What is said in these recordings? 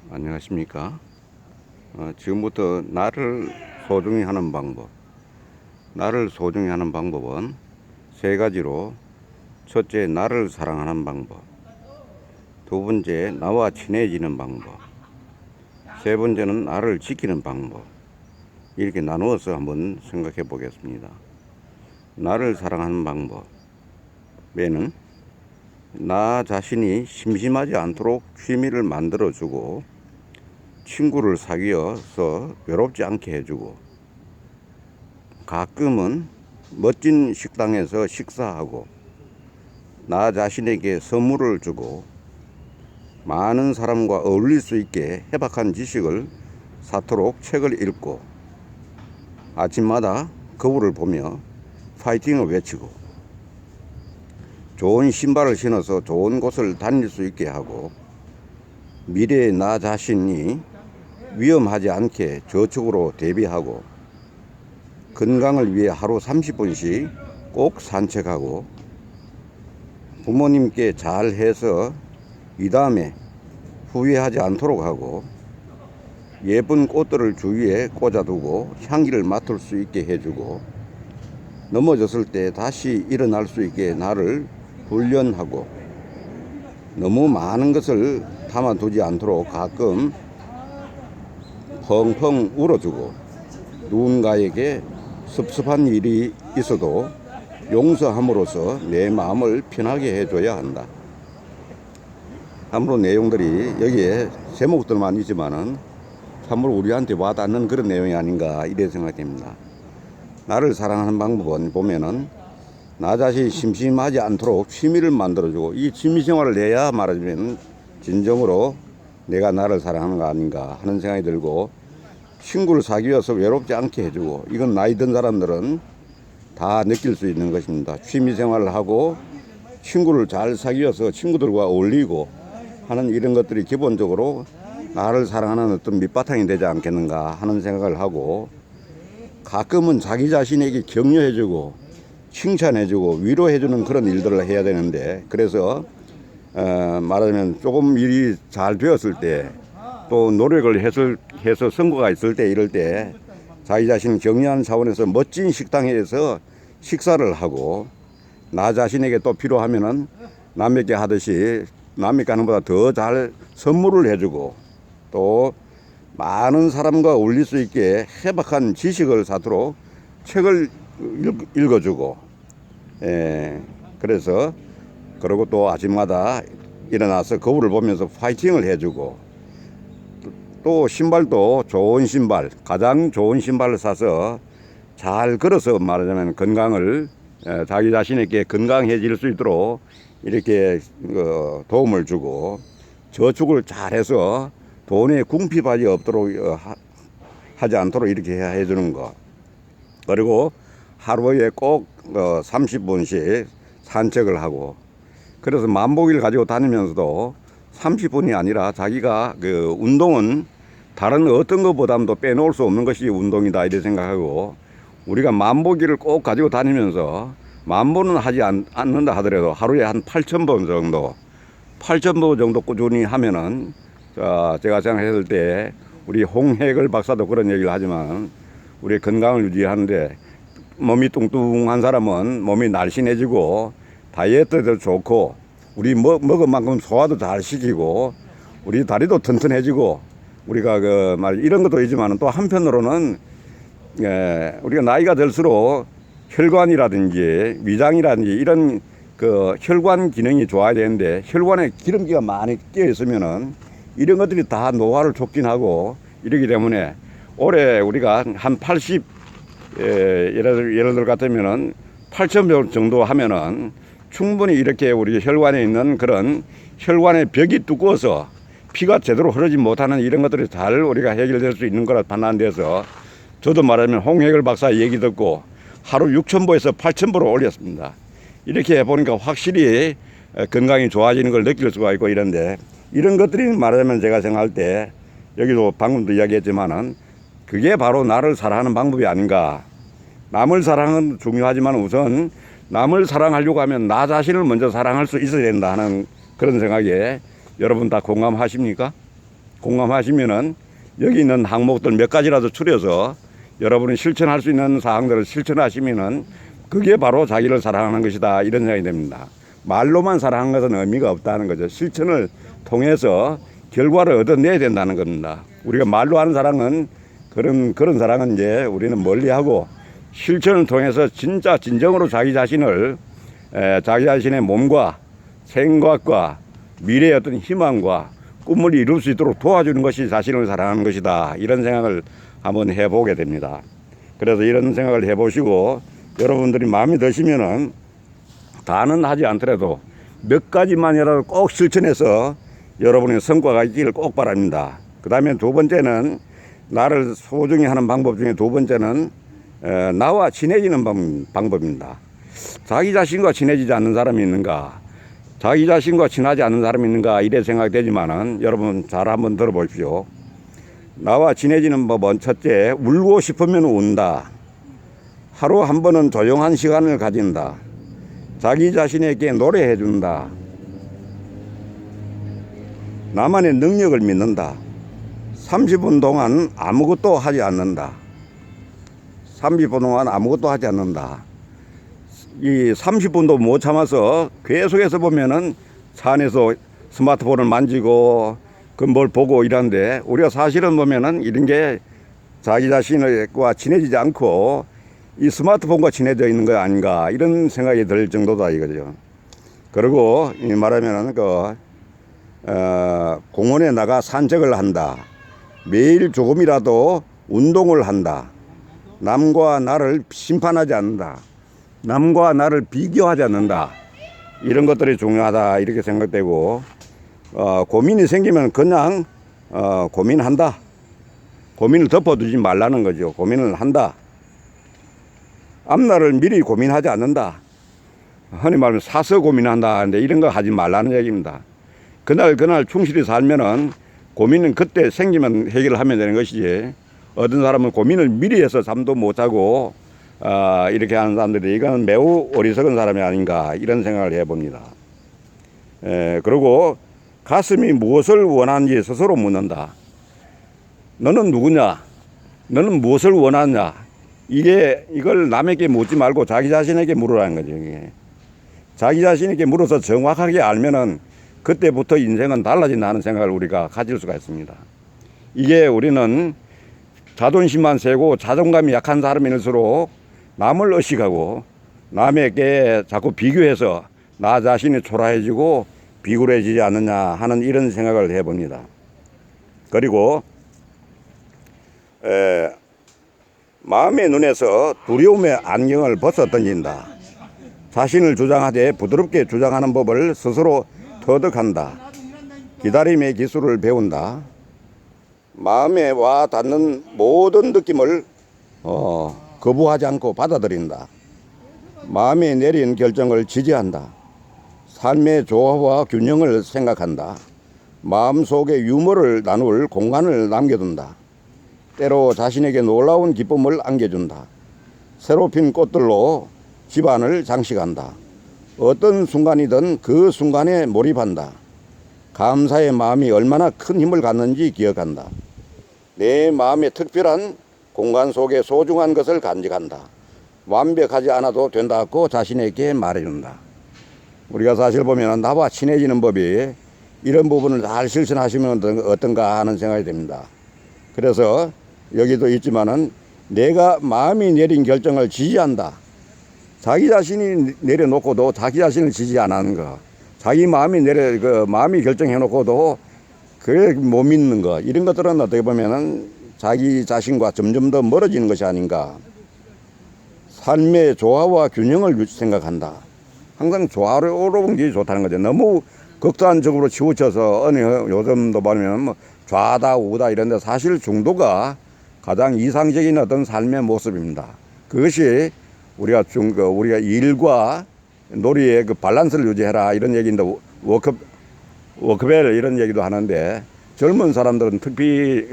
안녕하십니까. 지금부터 나를 소중히 하는 방법. 나를 소중히 하는 방법은 세 가지로, 첫째, 나를 사랑하는 방법. 두 번째, 나와 친해지는 방법. 세 번째는 나를 지키는 방법. 이렇게 나누어서 한번 생각해 보겠습니다. 나를 사랑하는 방법에는 나 자신이 심심하지 않도록 취미를 만들어주고, 친구를 사귀어서 외롭지 않게 해주고, 가끔은 멋진 식당에서 식사하고, 나 자신에게 선물을 주고, 많은 사람과 어울릴 수 있게 해박한 지식을 쌓도록 책을 읽고, 아침마다 거울을 보며 파이팅을 외치고, 좋은 신발을 신어서 좋은 곳을 다닐 수 있게 하고, 미래의 나 자신이 위험하지 않게 저축으로 대비하고, 건강을 위해 하루 30분씩 꼭 산책하고, 부모님께 잘해서 이 다음에 후회하지 않도록 하고, 예쁜 꽃들을 주위에 꽂아두고 향기를 맡을 수 있게 해주고, 넘어졌을 때 다시 일어날 수 있게 나를 훈련하고, 너무 많은 것을 담아두지 않도록 가끔 펑펑 울어주고, 누군가에게 섭섭한 일이 있어도 용서함으로써 내 마음을 편하게 해줘야 한다. 참으로 내용들이 여기에 제목들만 있지만은 참으로 우리한테 와닿는 그런 내용이 아닌가 이래 생각됩니다. 나를 사랑하는 방법은 보면은 나 자신이 심심하지 않도록 취미를 만들어주고, 이 취미생활을 내야 말하자면 진정으로 내가 나를 사랑하는 거 아닌가 하는 생각이 들고, 친구를 사귀어서 외롭지 않게 해주고, 이건 나이 든 사람들은 다 느낄 수 있는 것입니다. 취미생활을 하고 친구를 잘 사귀어서 친구들과 어울리고 하는 이런 것들이 기본적으로 나를 사랑하는 어떤 밑바탕이 되지 않겠는가 하는 생각을 하고, 가끔은 자기 자신에게 격려해주고 칭찬해주고 위로해주는 그런 일들을 해야 되는데, 그래서 말하자면 조금 일이 잘 되었을 때, 또 노력을 해서 성과가 있을 때, 이럴 때 자기 자신 격려하는 차원에서 멋진 식당에서 식사를 하고, 나 자신에게 또 필요하면은 남에게 하듯이 남에게 하는 것보다 더 잘 선물을 해주고, 또 많은 사람과 어울릴 수 있게 해박한 지식을 쌓도록 책을 읽어주고, 그래서 그리고 또 아침마다 일어나서 거울을 보면서 파이팅을 해주고, 또 신발도 좋은 신발, 가장 좋은 신발을 사서 잘 걸어서 말하자면 건강을, 자기 자신에게 건강해질 수 있도록 이렇게 도움을 주고, 저축을 잘해서 돈에 궁핍하지 없도록 하지 않도록 이렇게 해주는 것. 그리고 하루에 꼭 30분씩 산책을 하고, 그래서 만보기를 가지고 다니면서도 30분이 아니라 자기가 그 운동은 다른 어떤 것보다도 빼놓을 수 없는 것이 운동이다 이렇게 생각하고, 우리가 만보기를 꼭 가지고 다니면서 만보는 하지 않는다 하더라도 하루에 한 8,000번 정도, 8,000번 정도 꾸준히 하면은, 제가 생각했을 때 우리 홍해걸 박사도 그런 얘기를 하지만, 우리 건강을 유지하는데 몸이 뚱뚱한 사람은 몸이 날씬해지고 다이어트도 좋고, 우리 먹은 만큼 소화도 잘 시키고, 우리 다리도 튼튼해지고, 우리가 이런 것도 있지만 또 한편으로는 우리가 나이가 들수록 혈관이라든지 위장이라든지 이런 혈관 기능이 좋아야 되는데, 혈관에 기름기가 많이 끼어 있으면은 이런 것들이 다 노화를 촉진하고 이러기 때문에, 올해 우리가 한 80, 예를 들어 같으면은 8,000배 정도 하면은 충분히 이렇게 우리 혈관에 있는 그런 혈관의 벽이 두꺼워서 피가 제대로 흐르지 못하는 이런 것들이 잘 우리가 해결될 수 있는 거라 판단돼서, 저도 말하면 홍해걸 박사 얘기 듣고 하루 6,000보에서 8,000보로 올렸습니다. 이렇게 해보니까 확실히 건강이 좋아지는 걸 느낄 수가 있고 이런데, 이런 것들이 말하자면 제가 생각할 때, 여기도 방금도 이야기했지만은 그게 바로 나를 사랑하는 방법이 아닌가. 남을 사랑은 중요하지만 우선 남을 사랑하려고 하면 나 자신을 먼저 사랑할 수 있어야 된다 하는 그런 생각에, 여러분 다 공감하십니까? 공감하시면은 여기 있는 항목들 몇 가지라도 추려서 여러분이 실천할 수 있는 사항들을 실천하시면은 그게 바로 자기를 사랑하는 것이다, 이런 생각이 됩니다. 말로만 사랑하는 것은 의미가 없다는 거죠. 실천을 통해서 결과를 얻어내야 된다는 겁니다. 우리가 말로 하는 사랑은 그런 사랑은 이제 우리는 멀리하고, 실천을 통해서 진짜 진정으로 자기 자신을 자기 자신의 몸과 생각과 미래의 어떤 희망과 꿈을 이룰 수 있도록 도와주는 것이 자신을 사랑하는 것이다, 이런 생각을 한번 해보게 됩니다. 그래서 이런 생각을 해보시고 여러분들이 마음에 드시면은 다는 하지 않더라도 몇 가지만이라도 꼭 실천해서 여러분의 성과가 있기를 꼭 바랍니다. 그 다음에 두 번째는, 나를 소중히 하는 방법 중에 두 번째는 나와 친해지는 방법입니다. 자기 자신과 친해지지 않는 사람이 있는가, 자기 자신과 친하지 않는 사람이 있는가, 이래 생각되지만은 여러분 잘 한번 들어보십시오. 나와 친해지는 법은 첫째, 울고 싶으면 운다. 하루 한 번은 조용한 시간을 가진다. 자기 자신에게 노래해 준다. 나만의 능력을 믿는다. 30분 동안 아무것도 하지 않는다. 30분 동안 아무것도 하지 않는다. 이 30분도 못 참아서 계속해서 보면은 차 안에서 스마트폰을 만지고 그 뭘 보고 이러는데, 우리가 사실은 보면은 이런 게 자기 자신과 친해지지 않고 이 스마트폰과 친해져 있는 거 아닌가, 이런 생각이 들 정도다 이거죠. 그리고 말하면은 공원에 나가 산책을 한다. 매일 조금이라도 운동을 한다. 남과 나를 심판하지 않는다. 남과 나를 비교하지 않는다. 이런 것들이 중요하다, 이렇게 생각되고, 고민이 생기면 그냥 고민한다. 고민을 덮어두지 말라는 거죠. 고민을 한다. 앞날을 미리 고민하지 않는다. 흔히 말하면 사서 고민한다 하는데 이런 거 하지 말라는 얘기입니다. 그날 충실히 살면은 고민은 그때 생기면 해결하면 되는 것이지, 어떤 사람은 고민을 미리 해서 잠도 못 자고 이렇게 하는 사람들이, 이건 매우 어리석은 사람이 아닌가, 이런 생각을 해봅니다. 그리고 가슴이 무엇을 원하는지 스스로 묻는다. 너는 누구냐? 너는 무엇을 원하냐? 이걸 남에게 묻지 말고 자기 자신에게 물으라는 거죠. 이게. 자기 자신에게 물어서 정확하게 알면은 그때부터 인생은 달라진다는 생각을 우리가 가질 수가 있습니다. 이게 우리는 자존심만 세고 자존감이 약한 사람일수록 남을 의식하고 남에게 자꾸 비교해서 나 자신이 초라해지고 비굴해지지 않느냐 하는 이런 생각을 해봅니다. 그리고 마음의 눈에서 두려움의 안경을 벗어 던진다. 자신을 주장하되 부드럽게 주장하는 법을 스스로 터득한다. 기다림의 기술을 배운다. 마음에 와 닿는 모든 느낌을 거부하지 않고 받아들인다. 마음에 내린 결정을 지지한다. 삶의 조화와 균형을 생각한다. 마음속에 유머를 나눌 공간을 남겨둔다. 때로 자신에게 놀라운 기쁨을 안겨준다. 새로 핀 꽃들로 집안을 장식한다. 어떤 순간이든 그 순간에 몰입한다. 감사의 마음이 얼마나 큰 힘을 갖는지 기억한다. 내 마음의 특별한 공간 속에 소중한 것을 간직한다. 완벽하지 않아도 된다고 자신에게 말해준다. 우리가 사실 보면 나와 친해지는 법이 이런 부분을 잘 실천하시면 어떤가 하는 생각이 듭니다. 그래서 여기도 있지만은 내가 마음이 내린 결정을 지지한다. 자기 자신이 내려놓고도 자기 자신을 지지 안 하는 거, 자기 마음이 마음이 결정해놓고도 그래 못 믿는 거, 이런 것들은 어떻게 보면은 자기 자신과 점점 더 멀어지는 것이 아닌가. 삶의 조화와 균형을 생각한다. 항상 조화로운 게 좋다는 거죠. 너무 극단적으로 치우쳐서 요즘도 보면 뭐 좌다 우다 이런데 사실 중도가 가장 이상적인 어떤 삶의 모습입니다. 그것이 우리가 일과 놀이의 그 밸런스를 유지해라 이런 얘기인데, 워크벨 이런 얘기도 하는데, 젊은 사람들은 특히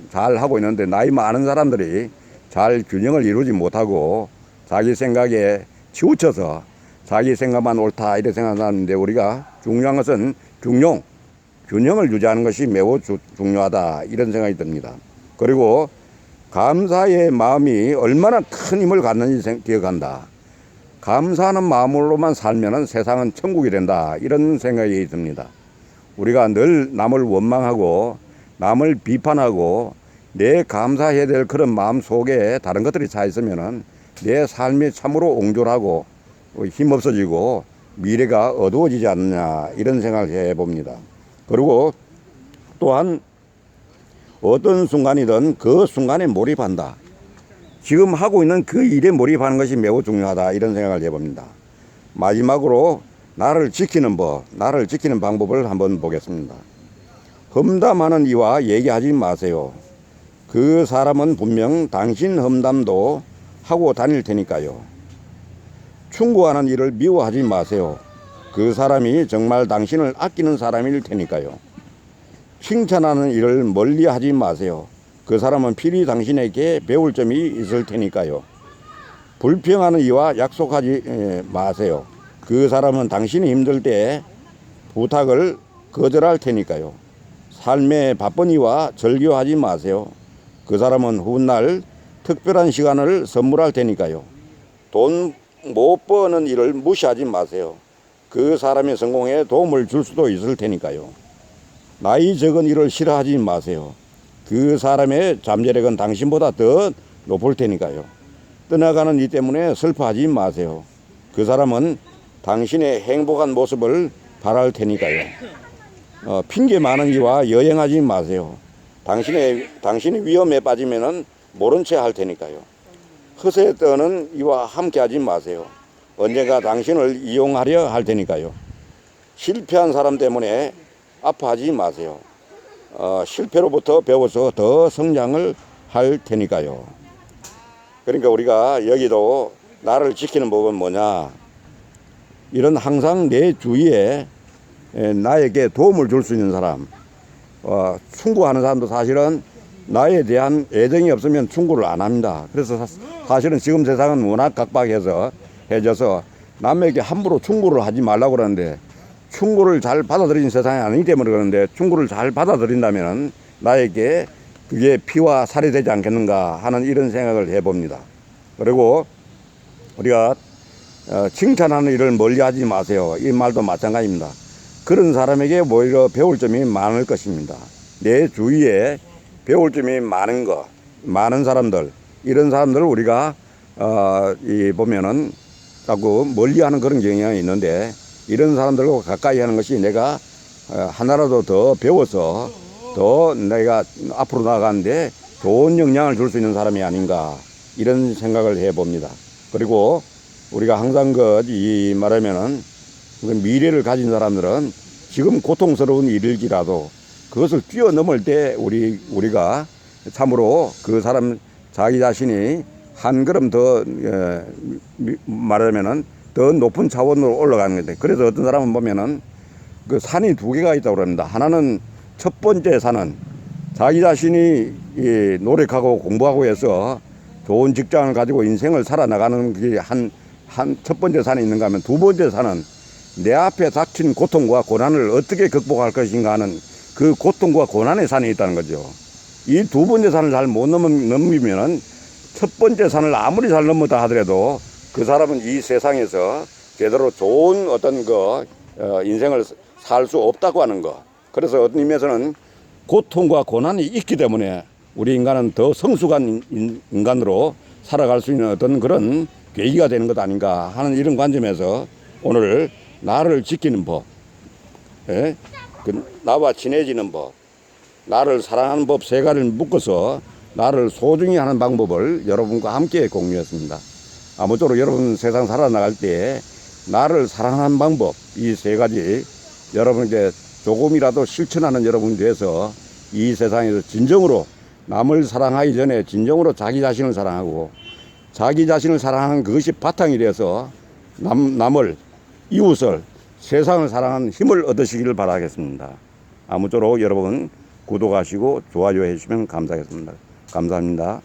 잘 하고 있는데 나이 많은 사람들이 잘 균형을 이루지 못하고 자기 생각에 치우쳐서 자기 생각만 옳다 이렇게 생각하는데, 우리가 중요한 것은 균형, 균형을 유지하는 것이 매우 중요하다 이런 생각이 듭니다. 그리고 감사의 마음이 얼마나 큰 힘을 갖는지 기억한다. 감사하는 마음으로만 살면 세상은 천국이 된다 이런 생각이 듭니다. 우리가 늘 남을 원망하고 남을 비판하고 내 감사해야 될 그런 마음 속에 다른 것들이 차 있으면 내 삶이 참으로 옹졸하고 힘없어지고 미래가 어두워지지 않느냐 이런 생각을 해봅니다. 그리고 또한 어떤 순간이든 그 순간에 몰입한다. 지금 하고 있는 그 일에 몰입하는 것이 매우 중요하다 이런 생각을 해봅니다. 마지막으로 나를 지키는 방법을 한번 보겠습니다. 험담하는 이와 얘기하지 마세요. 그 사람은 분명 당신 험담도 하고 다닐 테니까요. 충고하는 일을 미워하지 마세요. 그 사람이 정말 당신을 아끼는 사람일 테니까요. 칭찬하는 일을 멀리하지 마세요. 그 사람은 필히 당신에게 배울 점이 있을 테니까요. 불평하는 이와 약속하지 마세요. 그 사람은 당신이 힘들 때 부탁을 거절할 테니까요. 삶에 바쁜 이와 절교하지 마세요. 그 사람은 훗날 특별한 시간을 선물할 테니까요. 돈 못 버는 일을 무시하지 마세요. 그 사람의 성공에 도움을 줄 수도 있을 테니까요. 나이 적은 일을 싫어하지 마세요. 그 사람의 잠재력은 당신보다 더 높을 테니까요. 떠나가는 이 때문에 슬퍼하지 마세요. 그 사람은 당신의 행복한 모습을 바랄 테니까요. 핑계 많은 이와 여행하지 마세요. 당신이 위험에 빠지면은 모른 채 할 테니까요. 허세 떠는 이와 함께하지 마세요. 언젠가 당신을 이용하려 할 테니까요. 실패한 사람 때문에 아파하지 마세요. 실패로부터 배워서 더 성장을 할 테니까요. 그러니까 우리가 여기도 나를 지키는 법은 뭐냐? 이런 항상 내 주위에 나에게 도움을 줄 수 있는 사람, 충고하는 사람도 사실은 나에 대한 애정이 없으면 충고를 안 합니다. 그래서 사실은 지금 세상은 워낙 각박해져서 남에게 함부로 충고를 하지 말라고 그러는데 충고를 잘 받아들이는 세상이 아니기 때문에 그러는데 충고를 잘 받아들인다면 나에게 그게 피와 살이 되지 않겠는가 하는 이런 생각을 해봅니다. 그리고 우리가 칭찬하는 일을 멀리하지 마세요. 이 말도 마찬가지입니다. 그런 사람에게 오히려 배울 점이 많을 것입니다. 내 주위에 배울 점이 많은 사람들, 이런 사람들을 우리가 보면은 자꾸 멀리하는 그런 경향이 있는데 이런 사람들과 가까이 하는 것이 내가 하나라도 더 배워서 더 내가 앞으로 나가는데 좋은 영향을 줄 수 있는 사람이 아닌가 이런 생각을 해봅니다. 그리고 우리가 항상 말하면은 미래를 가진 사람들은 지금 고통스러운 일일지라도 그것을 뛰어넘을 때 우리가 참으로 그 사람 자기 자신이 한 걸음 더 말하면은 더 높은 차원으로 올라가는 건데 그래서 어떤 사람은 보면은 그 산이 두 개가 있다고 그럽니다. 하나는 첫 번째 산은 자기 자신이 노력하고 공부하고 해서 좋은 직장을 가지고 인생을 살아나가는 게 한 첫 번째 산이 있는가 하면 두 번째 산은 내 앞에 닥친 고통과 고난을 어떻게 극복할 것인가 하는 그 고통과 고난의 산이 있다는 거죠. 이 두 번째 산을 잘 못 넘기면은 첫 번째 산을 아무리 잘 넘었다 하더라도 그 사람은 이 세상에서 제대로 좋은 어떤 인생을 살 수 없다고 하는 거. 그래서 어떤 의미에서는 고통과 고난이 있기 때문에 우리 인간은 더 성숙한 인간으로 살아갈 수 있는 어떤 그런 계기가 되는 것 아닌가 하는 이런 관점에서 오늘 나를 지키는 법, 나와 친해지는 법, 나를 사랑하는 법 세 가지를 묶어서 나를 소중히 하는 방법을 여러분과 함께 공유했습니다. 아무쪼록 여러분 세상 살아나갈 때 나를 사랑하는 방법 이 세 가지 여러분께 조금이라도 실천하는 여러분 돼서 이 세상에서 진정으로 남을 사랑하기 전에 진정으로 자기 자신을 사랑하고 자기 자신을 사랑하는 그것이 바탕이 돼서 남을 이웃을 세상을 사랑하는 힘을 얻으시기를 바라겠습니다. 아무쪼록 여러분 구독하시고 좋아요 해주시면 감사하겠습니다. 감사합니다.